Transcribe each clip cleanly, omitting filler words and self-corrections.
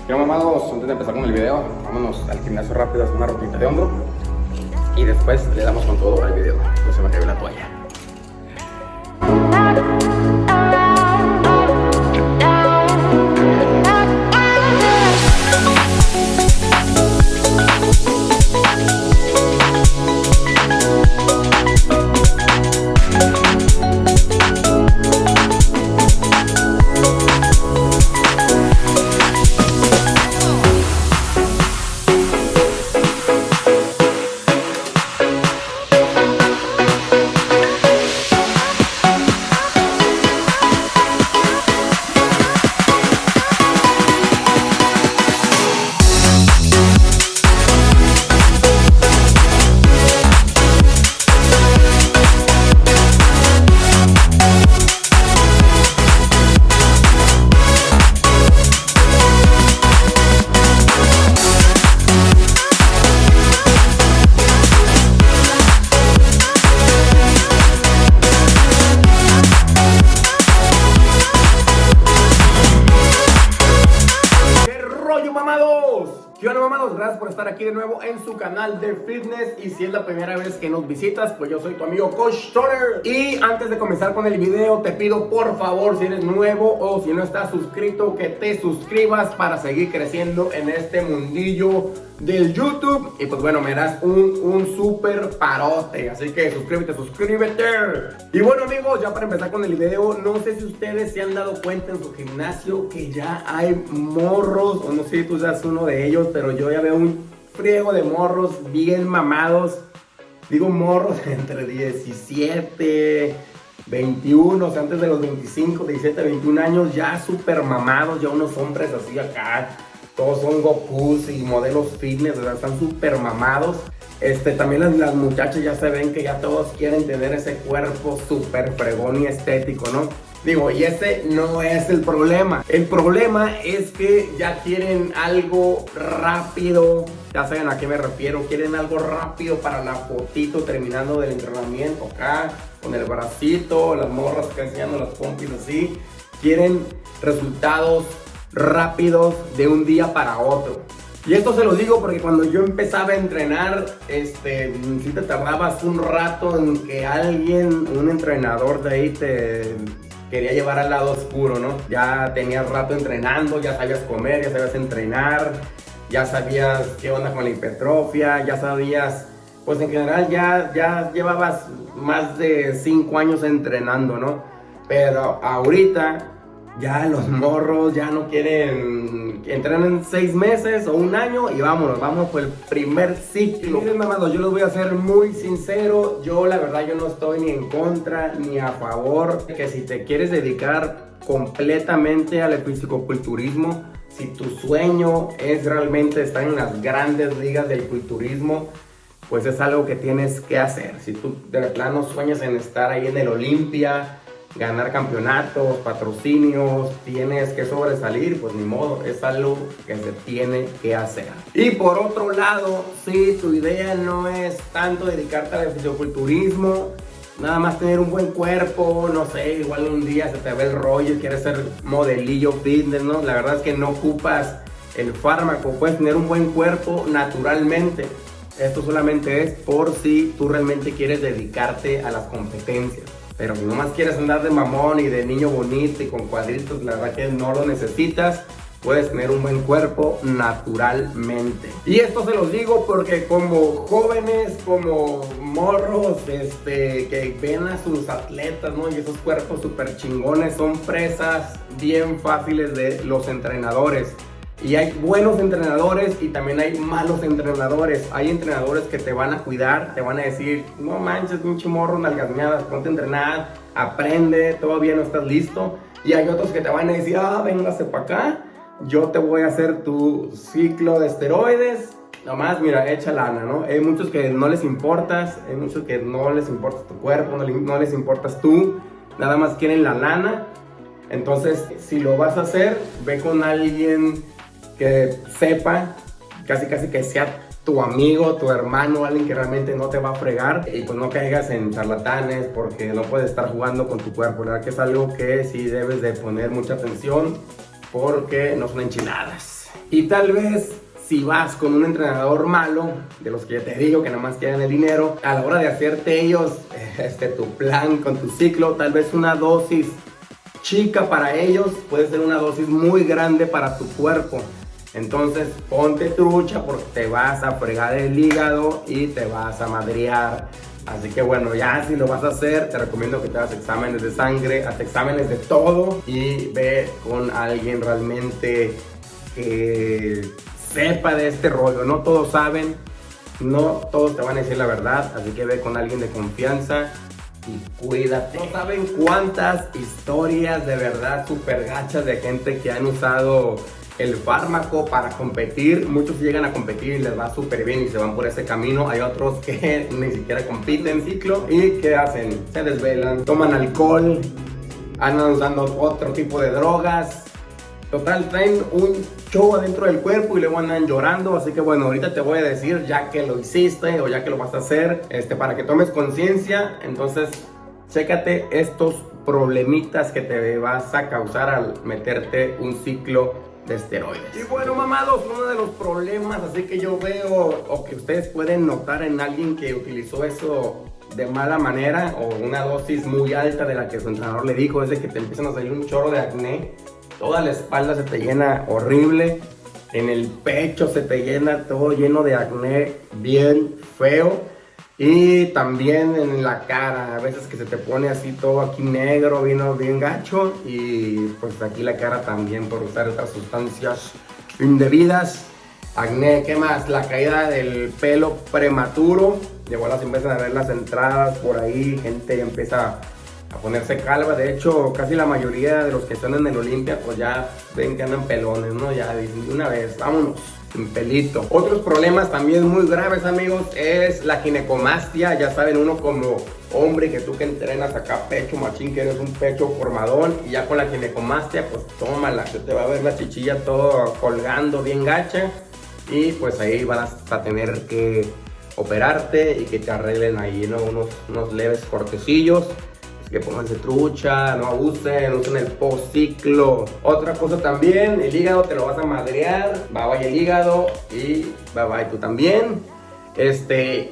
Quiero mamados, antes de empezar con el video, vámonos al gimnasio rápido a hacer una rutina de hombro y después le damos con todo al video. No se me cayó la toalla. ¿Qué onda, mamados? Gracias por estar aquí de nuevo en su canal de fitness. Y si es la primera vez que nos visitas, pues yo soy tu amigo Coach Stoner. Y antes de comenzar con el video, te pido por favor, si eres nuevo o si no estás suscrito, que te suscribas para seguir creciendo en este mundillo del YouTube. Y pues bueno, me das un súper parote, así que suscríbete. Y bueno, amigos, ya para empezar con el video, no sé si ustedes se han dado cuenta en su gimnasio que ya hay morros, o no sé si tú seas uno de ellos, pero yo ya veo un friego de morros bien mamados. Digo morros entre 17, 21, o sea, antes de los 25, 17, 21 años, ya súper mamados, ya unos hombres así acá. Todos son Gokus y modelos fitness, ¿verdad? Están súper mamados. También las muchachas ya se ven que ya todos quieren tener ese cuerpo súper fregón y estético, ¿no? Digo, y ese no es el problema. El problema es que ya quieren algo rápido. Ya saben a qué me refiero. Quieren algo rápido para la fotito terminando del entrenamiento acá, con el bracito, las morras que enseñando las pompis así. Quieren resultados rápidos de un día para otro. Y esto se lo digo porque cuando yo empezaba a entrenar, si te tardabas un rato en que alguien, un entrenador de ahí te quería llevar al lado oscuro, ¿no? Ya tenías rato entrenando, ya sabías comer, ya sabías entrenar, ya sabías qué onda con la hipertrofia, ya sabías, pues en general ya llevabas más de 5 años entrenando, ¿no? Pero ahorita ya los morros ya no quieren, entrenan 6 meses o un año y vamos por el primer ciclo. Miren, mamados, yo les voy a ser muy sincero, yo la verdad yo no estoy ni en contra ni a favor de que si te quieres dedicar completamente al fisicoculturismo, si tu sueño es realmente estar en las grandes ligas del culturismo, pues es algo que tienes que hacer. Si tú de plano sueñas en estar ahí en el Olimpia, ganar campeonatos, patrocinios, tienes que sobresalir, pues ni modo, es algo que se tiene que hacer. Y por otro lado, si tu idea no es tanto dedicarte al fisiculturismo, nada más tener un buen cuerpo, no sé, igual un día se te ve el rollo y quieres ser modelillo fitness, ¿no? La verdad es que no ocupas el fármaco, puedes tener un buen cuerpo naturalmente. Esto solamente es por si tú realmente quieres dedicarte a las competencias. Pero si nomás quieres andar de mamón y de niño bonito y con cuadritos, la verdad que no lo necesitas. Puedes tener un buen cuerpo naturalmente. Y esto se los digo porque como jóvenes, como morros, que ven a sus atletas, ¿no? Y esos cuerpos súper chingones son presas bien fáciles de los entrenadores. Y hay buenos entrenadores y también hay malos entrenadores. Hay entrenadores que te van a cuidar, te van a decir, no manches, pinche morro, nalgasmeadas, ponte a entrenar, aprende, todavía no estás listo. Y hay otros que te van a decir, véngase para acá, yo te voy a hacer tu ciclo de esteroides. Nomás, mira, echa lana, ¿no? Hay muchos que no les importas, hay muchos que no les importa tu cuerpo, no les importas tú, nada más quieren la lana. Entonces, si lo vas a hacer, ve con alguien que sepa, casi que sea tu amigo, tu hermano, alguien que realmente no te va a fregar, y pues no caigas en charlatanes porque no puedes estar jugando con tu cuerpo. La verdad que es algo que sí debes de poner mucha atención porque no son enchiladas. Y tal vez si vas con un entrenador malo, de los que ya te digo que nada más quieren el dinero, a la hora de hacerte ellos tu plan con tu ciclo, tal vez una dosis chica para ellos puede ser una dosis muy grande para tu cuerpo. Entonces ponte trucha porque te vas a fregar el hígado y te vas a madrear. Así que bueno, ya si lo vas a hacer, te recomiendo que te hagas exámenes de sangre, haz exámenes de todo y ve con alguien realmente que sepa de este rollo. No todos saben, no todos te van a decir la verdad, así que ve con alguien de confianza y cuídate. No saben cuántas historias de verdad super gachas de gente que han usado el fármaco para competir. Muchos llegan a competir y les va súper bien y se van por ese camino. Hay otros que ni siquiera compiten en ciclo y ¿qué hacen? Se desvelan, toman alcohol, andan usando otro tipo de drogas. Total, traen un show adentro del cuerpo y luego andan llorando. Así que bueno, ahorita te voy a decir, ya que lo hiciste o ya que lo vas a hacer, para que tomes conciencia. Entonces, chécate estos problemitas que te vas a causar al meterte un ciclo de esteroides. Y bueno, mamados, uno de los problemas así que yo veo o que ustedes pueden notar en alguien que utilizó eso de mala manera o una dosis muy alta de la que su entrenador le dijo, es de que te empiezan a salir un chorro de acné. Toda la espalda se te llena horrible, en el pecho se te llena todo lleno de acné bien feo y también en la cara, a veces que se te pone así todo aquí negro, bien gacho y pues aquí la cara también por usar estas sustancias indebidas. Acné, ¿qué más? La caída del pelo prematuro, de igual se empiezan a ver las entradas por ahí, gente empieza a ponerse calva. De hecho, casi la mayoría de los que están en el Olimpia pues ya ven que andan pelones, ¿no? Ya de una vez, vámonos, sin pelito. Otros problemas también muy graves, amigos, es la ginecomastia. Ya saben, uno como hombre que tú que entrenas acá pecho machín, que eres un pecho formadón, y ya con la ginecomastia pues tómala, se te va a ver la chichilla todo colgando bien gacha y pues ahí vas a tener que operarte y que te arreglen ahí, ¿no? unos leves cortecillos. Que pónganse trucha, no abusen, usen el post-ciclo. Otra cosa también, el hígado te lo vas a madrear, bye el hígado y bye tú también.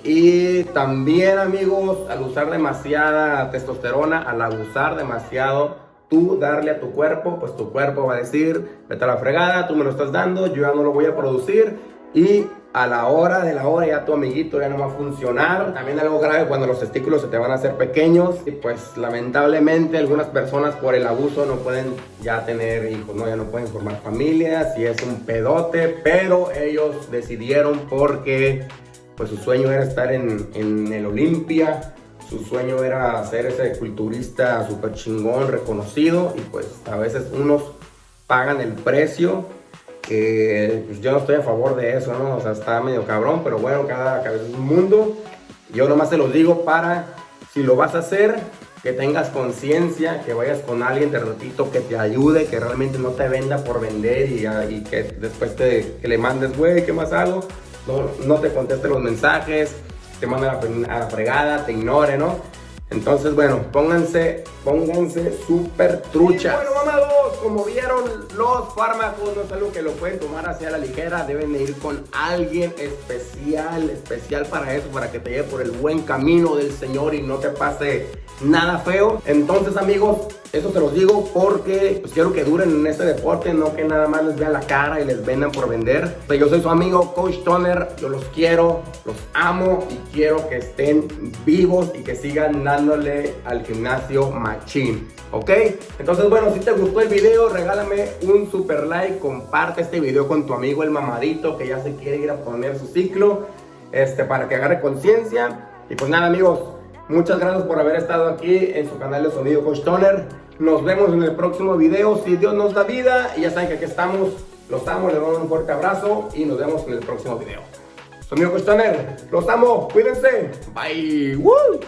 Y también, amigos, al usar demasiada testosterona, al abusar demasiado, tú darle a tu cuerpo, pues tu cuerpo va a decir, vete a la fregada, tú me lo estás dando, yo ya no lo voy a producir y a la hora de la hora ya tu amiguito ya no va a funcionar. También algo grave cuando los testículos se te van a hacer pequeños y pues lamentablemente algunas personas por el abuso no pueden ya tener hijos, ¿no? Ya no pueden formar familias y es un pedote, pero ellos decidieron porque pues su sueño era estar en el Olimpia, su sueño era ser ese culturista súper chingón, reconocido, y pues a veces unos pagan el precio. Pues yo no estoy a favor de eso, ¿no? O sea, está medio cabrón, pero bueno, cada cabeza es un mundo. Yo nomás te lo digo para, si lo vas a hacer, que tengas conciencia, que vayas con alguien, te repito, que te ayude, que realmente no te venda por vender y que después que le mandes, güey, ¿qué más hago? No te conteste los mensajes, te mande a la fregada, te ignore, ¿no? Entonces, bueno, pónganse súper truchas. Y bueno, mamados, como vieron, los fármacos no es algo que lo pueden tomar así a la ligera. Deben de ir con alguien especial para eso, para que te lleve por el buen camino del Señor y no te pase nada feo. Entonces, amigos, eso te los digo porque pues quiero que duren en este deporte, no que nada más les vean la cara y les vendan por vender. O sea, yo soy su amigo Coach Toner, yo los quiero, los amo y quiero que estén vivos y que sigan dándole al gimnasio machín, ¿ok? Entonces, bueno, si te gustó el video, regálame un super like, comparte este video con tu amigo el mamadito que ya se quiere ir a poner su ciclo, para que agarre conciencia. Y pues nada, amigos, muchas gracias por haber estado aquí en su canal de Sonido Coach Toner. Nos vemos en el próximo video, si Dios nos da vida. Y ya saben que aquí estamos. Los amo, les mando un fuerte abrazo y nos vemos en el próximo video. Sonido Coach Toner, los amo, cuídense. Bye. ¡Woo!